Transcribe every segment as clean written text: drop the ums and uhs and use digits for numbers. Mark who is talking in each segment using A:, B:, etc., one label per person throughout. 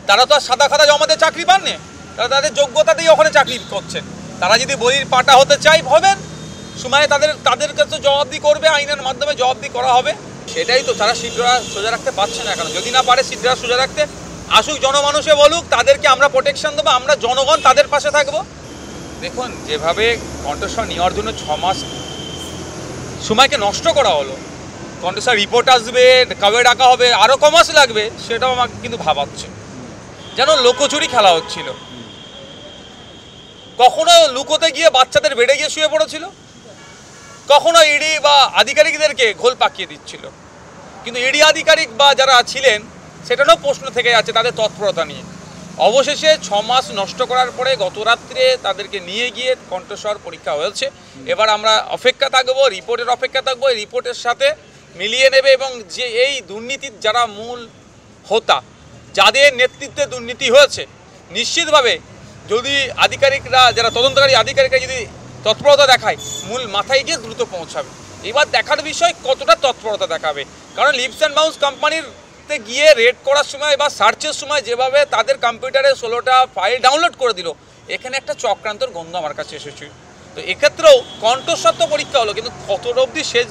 A: তারা তো আর সাদা খাতা জমাতে চাকরি পাননি, তারা তাদের যোগ্যতা দিয়ে ওখানে চাকরি করছেন। তারা যদি বলির পাটা হতে চাই হবেন, সময়ে তাদের কাছে জবাবদি করবে, আইনের মাধ্যমে জবাবদি করা হবে। সেটাই তো তারা সিটরা সোজা রাখতে পারছে না কেন? যদি না পারে সিটরা সোজা রাখতে, আসুক জনমানুষে বলুক, তাদেরকে আমরা প্রোটেকশন দেবো, আমরা জনগণ তাদের পাশে থাকবো। দেখুন, যেভাবে কণ্ঠস্বর নেওয়ার জন্য 6 মাস সময়কে নষ্ট করা হলো, কণ্ঠস্বর রিপোর্ট আসবে, কবে ডাকা হবে, আরও কমাস লাগবে, সেটাও আমাকে কিন্তু ভাবাচ্ছে। যেন লোকচুরি খেলা হচ্ছিল। কখনো লুকোতে গিয়ে বাচ্চাদের বেড়ে গিয়ে শুয়ে পড়েছিল, কখনো ইডি বা আধিকারিকদেরকে ঘোল পাকিয়ে দিচ্ছিল। কিন্তু ইডি আধিকারিক বা যারা ছিলেন, সেটারও প্রশ্ন থেকে যাচ্ছে তাদের তৎপরতা নিয়ে। অবশেষে 6 মাস নষ্ট করার পরে গত রাত্রে তাদেরকে নিয়ে গিয়ে কণ্ঠস্বর পরীক্ষা হয়েছে। এবার আমরা অপেক্ষা থাকবো, রিপোর্টের অপেক্ষা থাকবো, এই রিপোর্টের সাথে মিলিয়ে নেবে। এবং যে এই দুর্নীতির যারা মূল হোতা, যাদের নেতৃত্বে দুর্নীতি হয়েছে, নিশ্চিতভাবে যদি আধিকারিকরা, যারা তদন্তকারী আধিকারিকরা যদি তৎপরতা দেখায়, মূল মাথায় গিয়ে দ্রুত পৌঁছাবে। এবার দেখার বিষয় কতটা তৎপরতা দেখাবে। কারণ লিপস অ্যান্ড বাউন্স কোম্পানিতে গিয়ে রেড করার সময় বা সার্চের সময় যেভাবে তাদের কম্পিউটারে 16টা ফাইল ডাউনলোড করে দিল, এখানে একটা চক্রান্তর গন্ধ আমার কাছে এসেছে। তো এক্ষেত্রেও কণ্ঠস্বর তো পরীক্ষা হলো, কিন্তু কতটা অবধি শেষ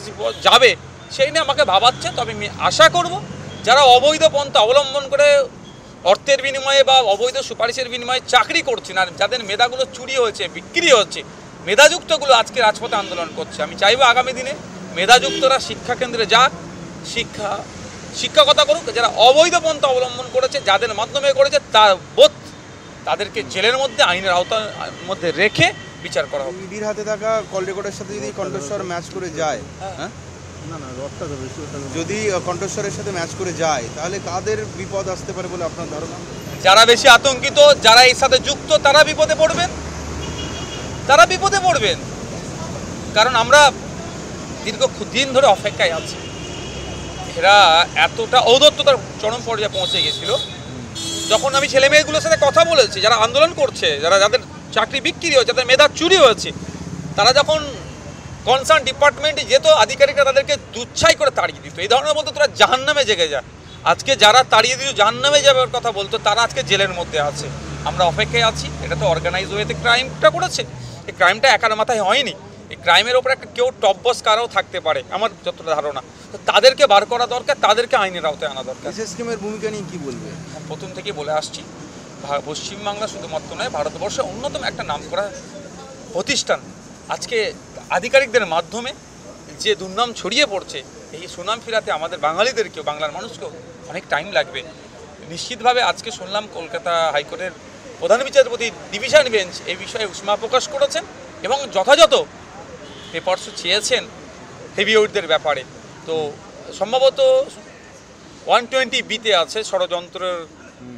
A: যাবে সেই নিয়ে আমাকে ভাবাচ্ছে। তবে আমি আশা করব, যারা অবৈধ পন্থা অবলম্বন করে অর্থের বিনিময়ে বা অবৈধ সুপারিশের বিনিময়ে চাকরি করছেন, আর যাদের মেধাগুলো চুরি হয়েছে, বিক্রি হচ্ছে, মেধাযুক্তগুলো আজকে রাজপথে আন্দোলন করছে। আমি চাইবো আগামী দিনে মেধাযুক্তরা শিক্ষাকেন্দ্রে যাক, শিক্ষকতা করুক। যারা অবৈধ পন্থা অবলম্বন করেছে, যাদের মাধ্যমে করেছে, তাদেরকে জেলের মধ্যে, আইনের আওতার মধ্যে রেখে বিচার করা হবে।
B: ইডির হাতে থাকা কল রেকর্ডের সাথে যদি কণ্ঠস্বর ম্যাচ করে যায়, হ্যাঁ, যদি কণ্ঠস্বরের সাথে ম্যাচ করে যায়, তাহলে কাদের বিপদ আসতে পারে বলে আপনার ধারণা?
A: যারা বেশি আতঙ্কিত, যারা এর সাথে যুক্ত, তারা বিপদে পড়বেন। কারণ আমরা দীর্ঘদিন ধরে অপেক্ষায় আছি। এরা এতটা ঔদ্ধত্যতার চরম পর্যায়ে পৌঁছে গেছিল। যখন আমি ছেলে মেয়েগুলোর সাথে কথা বলেছি, যারা আন্দোলন করছে, যাদের চাকরি বিক্রি হয়েছে, যাদের মেধা চুরি হয়েছে, তারা যখন কনসার্ন ডিপার্টমেন্টে যেত, আধিকারিকরা তাদেরকে দুচ্ছাই করে তাড়িয়ে দিত। এই ধরনের বলতো তোরা জাহান্নামে জেগে যা। আজকে যারা তাড়িয়ে দিল, জাহান্নামে যাওয়ার কথা বলতো, তারা আজকে জেলের মধ্যে আছে। আমরা অপেক্ষায় আছি। এটা তো অর্গানাইজ ওয়েতে ক্রাইমটা করেছে। এই ক্রাইমটা একার মাথায় হয়নি। এই ক্রাইমের ওপর একটা কেউ টপ বস কারাও থাকতে পারে, আমার যতটা ধারণা। তো তাদেরকে বার করা দরকার, তাদেরকে আইনের আওতায় আনা দরকার।
B: এসএসকেএমের ভূমিকা নিয়ে কী বলবে?
A: প্রথম থেকে বলে আসছি, পশ্চিমবাংলা শুধুমাত্র নয়, ভারতবর্ষে অন্যতম একটা নামকরা প্রতিষ্ঠান। আজকে আধিকারিকদের মাধ্যমে যে দুর্নাম ছড়িয়ে পড়ছে, এই সুনাম ফিরাতে আমাদের বাঙালিদেরকেও, বাংলার মানুষকেও অনেক টাইম লাগবে। নিশ্চিতভাবে আজকে শুনলাম কলকাতা হাইকোর্টের প্রধান বিচারপতি ডিভিশন বেঞ্চ এই বিষয়ে উষ্মা প্রকাশ করেছেন এবং যথাযথ পেপারস চেয়েছেন হেভিওয়েটদের ব্যাপারে। তো সম্ভবত 120B-তে আছে ষড়যন্ত্রের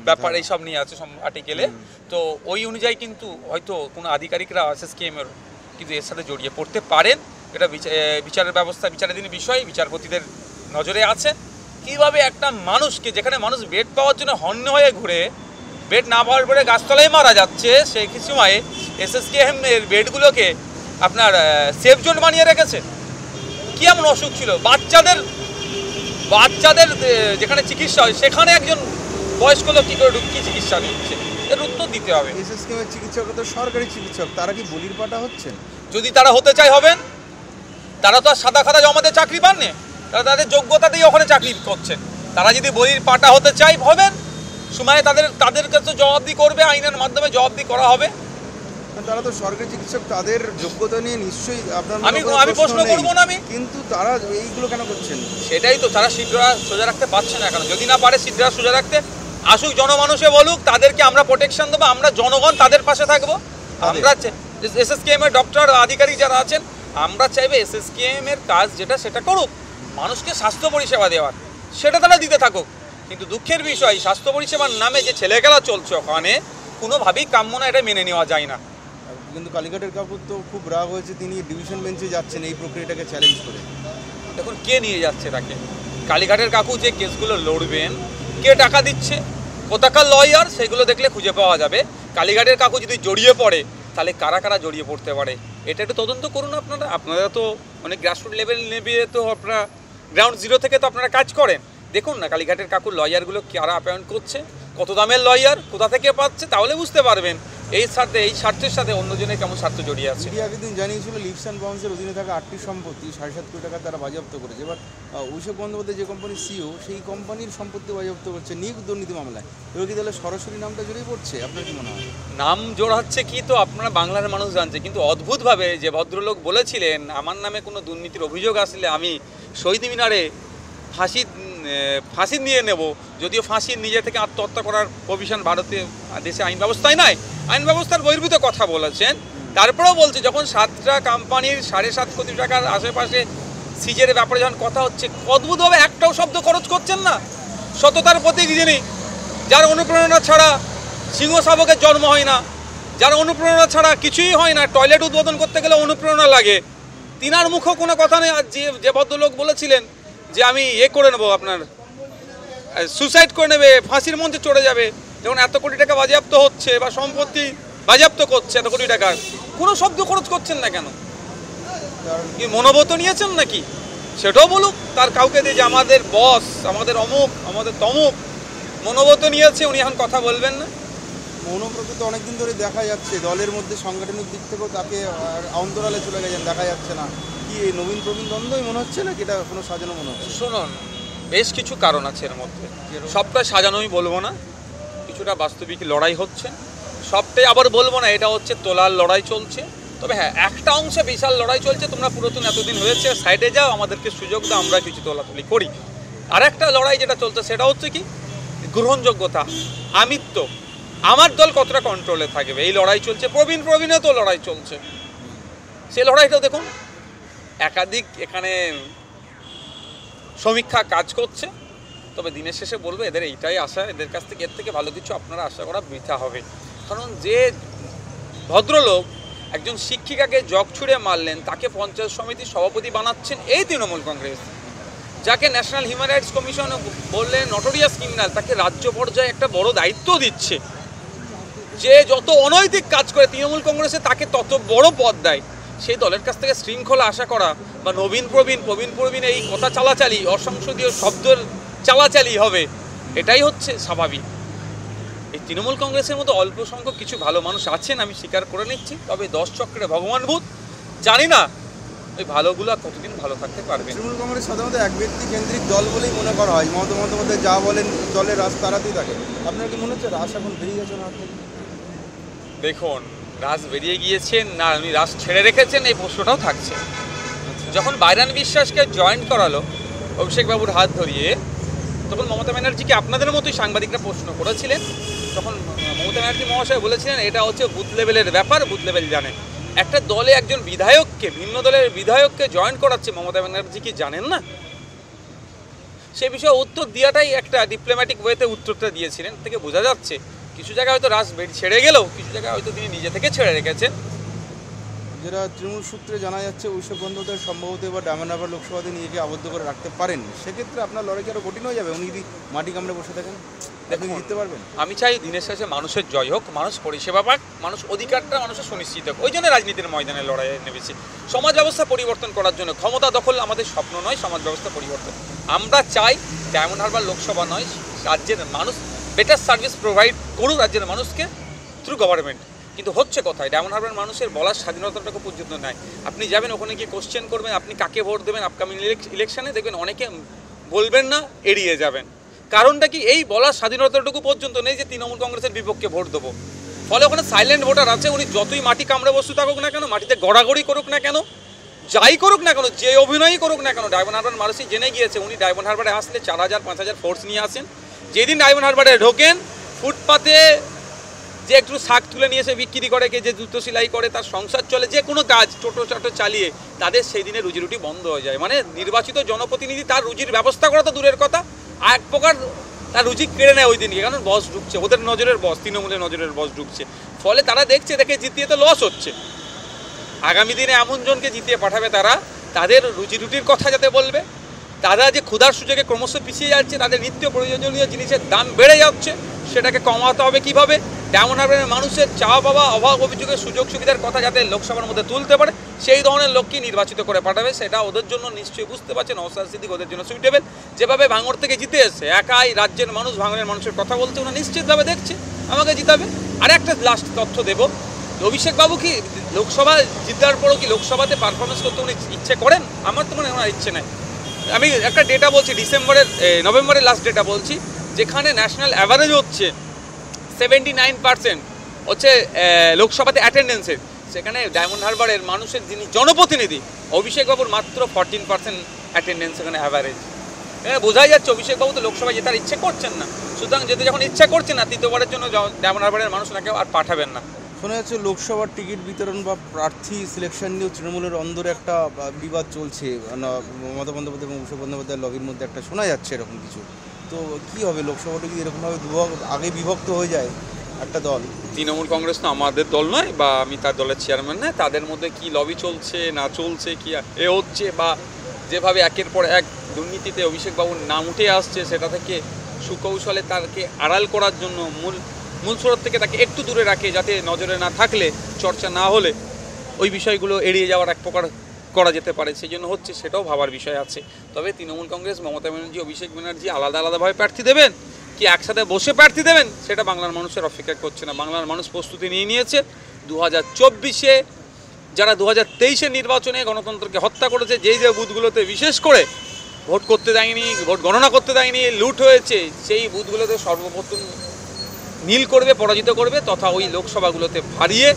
A: ব্যাপার, এইসব নিয়ে আছে আর্টিকেলে। তো ওই অনুযায়ী কিন্তু হয়তো কোনো আধিকারিকরা এসএসকেএমের কিন্তু এর সাথে জড়িয়ে পড়তে পারেন। এটা বিচারের ব্যবস্থা, বিচারাধীন বিষয়, বিচারপতিদের নজরে আছে। কীভাবে একটা মানুষকে, যেখানে মানুষ বেড পাওয়ার জন্য হন্য হয়ে ঘুরে, বেড না পাওয়ার পরে গাছতলায় মারা যাচ্ছে, সেই সময়ে এসএসকেএমের বেডগুলোকে আপনার সেফ জোন বানিয়ে রেখেছে। কী এমন অসুখ ছিল? বাচ্চাদের যেখানে চিকিৎসা হয়, সেখানে একজন বয়স্ক লোক কী করে কি চিকিৎসা নিচ্ছে? এর উত্তর দিতে হবে।
B: এসএসকেএমের চিকিৎসক তো সরকারি চিকিৎসক, তারা কি বলির পাটা হচ্ছেন?
A: যদি তারা হতে চায় হবেন। তারা তো আর সাদা খাতা জমাতে চাকরি পাননি, তারা তাদের যোগ্যতা দিয়ে ওখানে চাকরি করছেন। তারা যদি বলির পাটা হতে চাই হবেন, সময়ে তাদের কাছে জবাবদি করবে, আইনের মাধ্যমে জবাবদি করা হবে।
B: তারা তো সরকারি চিকিৎসক, তাদের যোগ্যতা নিয়ে নিশ্চয়ই আপনার
A: আমি প্রশ্ন করবো না।
B: কিন্তু তারা এইগুলো কেন করছেন?
A: সেটাই তো, তারা সিটরা সোজা রাখতে পারছে না কেন? যদি না পারে সিটরা সোজা রাখতে, আসুক জনমানুষে বলুক, তাদেরকে আমরা প্রোটেকশন দেবো, আমরা জনগণ তাদের পাশে থাকবো। আমরা এসএসকেএমের ডক্টর আধিকারিক যারা আছেন, আমরা চাইবে এসএসকেএমের কাজ যেটা সেটা করুক, মানুষকে স্বাস্থ্য পরিষেবা দেওয়ার, সেটা তারা দিতে থাকুক। কিন্তু দুঃখের বিষয়, স্বাস্থ্য পরিষেবার নামে যে ছেলেখেলা চলছে ওখানে, কোনোভাবেই কাম্য না, এটা মেনে নেওয়া যায় না।
B: কিন্তু কালীঘাটের কাকুর তো খুব রাগ হয়েছে, তিনি ডিভিশন বেঞ্চে যাচ্ছেন এই প্রক্রিয়াটাকে চ্যালেঞ্জ করে।
A: দেখুন, কে নিয়ে যাচ্ছে তাকে? কালীঘাটের কাকু যে কেসগুলো লড়বেন, কে টাকা দিচ্ছে, কোথাকার লয়ার, সেগুলো দেখলে খুঁজে পাওয়া যাবে। কালীঘাটের কাকু যদি জড়িয়ে পড়ে, তাহলে কারা কারা জড়িয়ে পড়তে পারে, এটা একটু তদন্ত করুন আপনারা তো অনেক গ্রাসরুট লেভেল নেবে, তো আপনারা গ্রাউন্ড জিরো থেকে তো আপনারা কাজ করেন। দেখুন না কালীঘাটের কাকুর লয়ারগুলো কারা অ্যাপয়েন্ট করছে, কত দামের লয়ার, কোথা থেকে পাচ্ছে, তাহলে বুঝতে পারবেন এই স্বার্থের সাথে অন্যজনের কেমন স্বার্থ জড়িয়ে আছে।
B: ইডি আগের দিন জানিয়েছিল লিভস অ্যান্ড বাউন্সের অধীনে থাকা 8টি সম্পত্তি 7.5 কোটি টাকা তারা বাজেয়াপ্ত করেছে। এবার অভিষেক বন্দ্যোপাধ্যায় যে কোম্পানির সিও, সেই কোম্পানির সম্পত্তি বাজেয়াপ্ত করছে নিয়োগ দুর্নীতি মামলায়। এবার কি তাহলে সরাসরি নামটা জড়িয়ে পড়ছে? আপনার কি মনে হয়?
A: নাম জোড়াচ্ছে কি তো আপনারা বাংলার মানুষ জানছে, কিন্তু অদ্ভুতভাবে যে ভদ্রলোক বলেছিলেন আমার নামে কোনো দুর্নীতির অভিযোগ আসলে আমি শহীদ মিনারে ফাঁসি নিয়ে নেব, যদিও ফাঁসি নিজে থেকে আত্মহত্যা করার প্রভিশন ভারতীয় দেশে আইন ব্যবস্থায় নাই, আইন ব্যবস্থার বহির্ভূত কথা বলেছেন। তারপরেও বলছে যখন 7টা কোম্পানির 7.5 কোটি টাকার আশেপাশে সিজের ব্যাপারে যখন কথা হচ্ছে, অদ্ভুতভাবে একটাও শব্দ খরচ করছেন না। সততার প্রতীক যিনি, যার অনুপ্রেরণা ছাড়া সিংহ শাবকের জন্ম হয় না, যার অনুপ্রেরণা ছাড়া কিছুই হয় না, টয়লেট উদ্বোধন করতে গেলে অনুপ্রেরণা লাগে, তিনার মুখেও কোনো কথা নেই। আর যে ভদ্রলোক বলেছিলেন যে আমি করে নেবো, আপনার সুসাইড করে নেবে, ফাঁসির মঞ্চে চড়ে যাবে, যখন এত কোটি টাকা বাজেয়াপ্ত হচ্ছে বা সম্পত্তি বাজেয়াপ্ত করছে এত কোটি টাকার, কোনো শব্দ খরচ করছেন না কেন? কি মনোবত নিয়েছেন নাকি? সেটাও বলুক তার কাউকে দিয়ে যে আমাদের বস, আমাদের অমুক, আমাদের তমুক, মনোবত নিয়েছে, উনি এখন কথা বলবেন না।
B: মনোব্রত তো অনেকদিন ধরে দেখা যাচ্ছে, দলের মধ্যে সাংগঠনিক দিক থেকেও তাকে অন্তরালে চলে গেছেন, দেখা যাচ্ছে না। কি নবীন প্রবীণ দ্বন্দ্বই মনে হচ্ছে না, কি এটা কোনো সাজানো মনে হচ্ছে?
A: শুনুন, বেশ কিছু কারণ আছে এর মধ্যে, সবটা সাজানোই বলবো না, কিছুটা বাস্তবিক লড়াই হচ্ছে, সবটাই আবার বলবো না এটা হচ্ছে তোলার লড়াই চলছে। তবে হ্যাঁ, একটা অংশে বিশাল লড়াই চলছে, তোমরা পুরাতন এতদিন হয়েছে সাইডে যাও, আমাদেরকে সুযোগ দাও, আমরা কিছু তোলাতুলি করি। আর একটা লড়াই যেটা চলছে সেটা হচ্ছে কি গ্রহণযোগ্যতা, আমিত্ব, আমার দল কতটা কন্ট্রোলে থাকবে, এই লড়াই চলছে। প্রবীণে তো লড়াই চলছে, সেই লড়াইটাও দেখুন একাধিক এখানে সমীক্ষা কাজ করছে। তবে দিনের শেষে বলবো এদের এইটাই আশা, এদের কাছ থেকে এর থেকে ভালো কিছু আপনারা আশা করা বৃথা হবে। কারণ যে ভদ্রলোক একজন শিক্ষিকাকে জগ ছুঁড়ে মারলেন, তাকে পঞ্চায়েত সমিতির সভাপতি বানাচ্ছেন এই তৃণমূল কংগ্রেস, যাকে ন্যাশনাল হিউম্যান রাইটস কমিশন বললেন নটোরিয়াস ক্রিমিনাল, তাকে রাজ্য পর্যায়ে একটা বড় দায়িত্ব দিচ্ছে। যে যত অনৈতিক কাজ করে তৃণমূল কংগ্রেসে তাকে তত বড় পদ দেয়, সেই দলের কাছ থেকে শৃঙ্খলা আশা করা বা নবীন প্রবীণ এই কথা চালাচালি, অসংসদীয় শব্দের চালাচালি হবে, এটাই হচ্ছে স্বাভাবিক। এই তৃণমূল কংগ্রেসের মতো অল্প সংখ্যক কিছু ভালো মানুষ আছেন, আমি স্বীকার করে নিচ্ছি। তবে 10 চক্রে ভগবান ভূত, জানি না ওই ভালোগুলো কতদিন ভালো থাকতে পারবে।
B: তৃণমূল কংগ্রেস সাধারণত এক ব্যক্তি কেন্দ্রিক দল বলেই মনে করা হয়, মমতা বন্দ্যোপাধ্যায় যা বলেন দলের রাজ তাড়াতেই থাকে। আপনার কি মনে হচ্ছে রাজ এখন বেরিয়ে গেছে না?
A: দেখুন, রাজ বেরিয়ে গিয়েছেন না উনি রাজ ছেড়ে রেখেছেন, এই প্রশ্নটাও থাকছে। যখন বাইরান বিশ্বাসকে জয়েন করালো অভিষেকবাবুর হাত ধরিয়ে, তখন মমতা ব্যানার্জিকে আপনাদের মতোই সাংবাদিকরা প্রশ্ন করেছিলেন। তখন মমতা ব্যানার্জি মহাশয় বলেছিলেন এটা হচ্ছে বুথ লেভেলের ব্যাপার, বুথ লেভেল জানে। একটা দলে একজন বিধায়ককে, ভিন্ন দলের বিধায়ককে জয়েন করাচ্ছে মমতা ব্যানার্জি কি জানেন না? সে বিষয়ে উত্তর দেওয়াটাই একটা ডিপ্লোম্যাটিক ওয়েতে উত্তরটা দিয়েছিলেন, থেকে বোঝা যাচ্ছে কিছু জায়গায় হয়তো রাজ ছেড়ে গেলেও কিছু জায়গায় হয়তো তিনি নিজে থেকে ছেড়ে রেখেছেন।
B: যেটা তৃণমূল সূত্রে জানা যাচ্ছে, অভিষেক বন্দ্যোপাধ্যায় সম্ভবত এবার ডায়মন্ড হারবার লোকসভাতে নিজেকে আবদ্ধ করে রাখতে পারেন। সেক্ষেত্রে আপনার লড়াই আরও কঠিন হয়ে যাবে। উনি যদি মাটি কামড়ে বসে থাকেন, আপনি জিততে পারবেন?
A: আমি চাই দিনের শেষে মানুষের জয় হোক, মানুষ পরিষেবা পাক, মানুষ অধিকারটা মানুষের সুনিশ্চিত হোক। ওই জন্য রাজনীতির ময়দানে লড়াইয়ে নেমেছি, সমাজ ব্যবস্থা পরিবর্তন করার জন্য। ক্ষমতা দখল আমাদের স্বপ্ন নয়, সমাজ ব্যবস্থা পরিবর্তন। আমরা চাই ডায়মন্ড হারবার লোকসভা নয়, রাজ্যের মানুষ বেটার সার্ভিস প্রোভাইড করুক রাজ্যের মানুষকে থ্রু গভর্নমেন্ট। কিন্তু হচ্ছে কোথায়, ডায়মন্ড হারবার মানুষের বলার স্বাধীনতাটাকে পর্যন্ত নাই। আপনি যাবেন ওখানে গিয়ে কোশ্চেন করবেন আপনি কাকে ভোট দেবেন আপকামিং ইলেকশনে, দেখবেন অনেকে বলবেন না, এড়িয়ে যাবেন। কারণটা কি, এই বলার স্বাধীনতাটুকু পর্যন্ত নেই যে তৃণমূল কংগ্রেসের বিপক্ষে ভোট দেবো। ফলে ওখানে সাইলেন্ট ভোটার আছে, উনি যতই মাটি কামড়ে বসে থাকুক না কেন, মাটিতে গড়াগড়ি করুক না কেন, যাই করুক না কেন, যে অভিনয়ই করুক না কেন, ডায়মন্ড হারবার মানুষই জেনে গিয়েছে উনি ডায়মন্ড হারবারে আসলে 4000-5000 ফোর্স নিয়ে আসেন। যেদিন ডায়মন্ড হারবারে ঢোকেন, ফুটপাতে যে একটু শাক তুলে নিয়ে এসে বিক্রি করে, কে যে জুতো সেলাই করে, তার সংসার চলে, যে কোনো কাজ ছোটো ছোটো চালিয়ে, তাদের সেই দিনে রুজি বন্ধ হয়ে যায়। মানে নির্বাচিত জনপ্রতিনিধি তার রুজির ব্যবস্থা করা তো দূরের কথা, আর এক প্রকার তার রুজি কেড়ে নেয় ওই দিনকে। কারণ বস ঢুকছে, ওদের নজরের বস, তৃণমূলের নজরের বস ঢুকছে। ফলে তারা দেখছে জিতিয়ে তো লস হচ্ছে। আগামী দিনে এমন জনকে জিতিয়ে পাঠাবে তারা, তাদের রুজি রুটির কথা যাতে বলবে, তারা যে ক্ষুধার সুযোগে ক্রমশ পিছিয়ে যাচ্ছে, তাদের নিত্য প্রয়োজনীয় জিনিসের দাম বেড়ে যাচ্ছে, সেটাকে কমাতে হবে কিভাবে, ডায়মন্ড হারবারের মানুষের চাওয়া পাওয়া অভাব অভিযোগের সুযোগ সুবিধার কথা যাতে লোকসভার মধ্যে তুলতে পারে সেই ধরনের লোককে নির্বাচিত করে পাঠাবে, সেটা ওদের জন্য নিশ্চয়ই বুঝতে পারছেন নওশাদ সিদ্দিক ওদের জন্য সুইটেবল। যেভাবে ভাঙড় থেকে জিতে এসে একাই রাজ্যের মানুষ ভাঙড়ের মানুষের কথা বলতে ওরা নিশ্চিতভাবে দেখছে আমাকে জিতাবে। আর একটা লাস্ট তথ্য দেব, অভিষেক বাবু কি লোকসভা জিতার পরও কি লোকসভাতে পারফরমেন্স করতে উনি ইচ্ছে করেন? আমার তো মনে হয় ওনার ইচ্ছে নেই। আমি একটা ডেটা বলছি, নভেম্বরের লাস্ট ডেটা বলছি, যেখানে ন্যাশনাল অ্যাভারেজ হচ্ছে 79% হচ্ছে লোকসভাতে অ্যাটেন্ডেন্সের, সেখানে ডায়মন্ড হারবারের মানুষের যিনি জনপ্রতিনিধি অভিষেক বাবুর মাত্র 14% অ্যাটেন্ডেন্স সেখানে অ্যাভারেজ। বোঝাই যাচ্ছে অভিষেক বাবু তো লোকসভায় জেতার ইচ্ছে করছেন না, সুতরাং যেতে যখন ইচ্ছা করছেন না তৃতীয়বারের জন্য ডায়মন্ড হারবারের মানুষ ওনাকে আর পাঠাবেন না।
B: শোনা যাচ্ছে লোকসভার টিকিট বিতরণ বা প্রার্থী সিলেকশন নিয়েও তৃণমূলের অন্দরে একটা বিবাদ চলছে, মমতা বন্দ্যোপাধ্যায় এবং অভিষেক বন্দ্যোপাধ্যায়ের লবির মধ্যে একটা শোনা যাচ্ছে এরকম কিছু। তো কী হবে, লোকসভাটা যদি এরকমভাবে আগে বিভক্ত হয়ে যায় একটা দল?
A: তৃণমূল কংগ্রেস তো আমাদের দল নয়, বা আমি তার দলের চেয়ারম্যান নয়, তাদের মধ্যে কি লবি চলছে না চলছে, কি এ হচ্ছে, বা যেভাবে একের পর এক দুর্নীতিতে অভিষেক বাবুর নাম উঠে আসছে সেটা থেকে সুকৌশলে তাকে আড়াল করার জন্য মূল স্রোত থেকে তাকে একটু দূরে রাখে, যাতে নজরে না থাকলে, চর্চা না হলে ওই বিষয়গুলো এড়িয়ে যাওয়ার এক প্রকার করা যেতে পারে, সেই জন্য হচ্ছে, সেটাও ভাবার বিষয় আছে। তবে তৃণমূল কংগ্রেস মমতা ব্যানার্জি অভিষেক ব্যানার্জি আলাদা আলাদাভাবে প্রার্থী দেবেন কি একসাথে বসে প্রার্থী দেবেন সেটা বাংলার মানুষের অপেক্ষা করছে না। বাংলার মানুষ প্রস্তুতি নিয়ে নিয়েছে। 2024-এ যারা 2023-এর নির্বাচনে গণতন্ত্রকে হত্যা করেছে, যেই যে বুথগুলোতে বিশেষ করে ভোট করতে দেয়নি, ভোট গণনা করতে দেয়নি, লুট হয়েছে, সেই বুথগুলোতে সর্বপ্রথম নীল করবে, পরাজিত করবে, তথা ওই লোকসভাগুলোতে হারিয়ে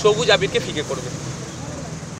A: সবুজ আবিরকে ফিকে করবে।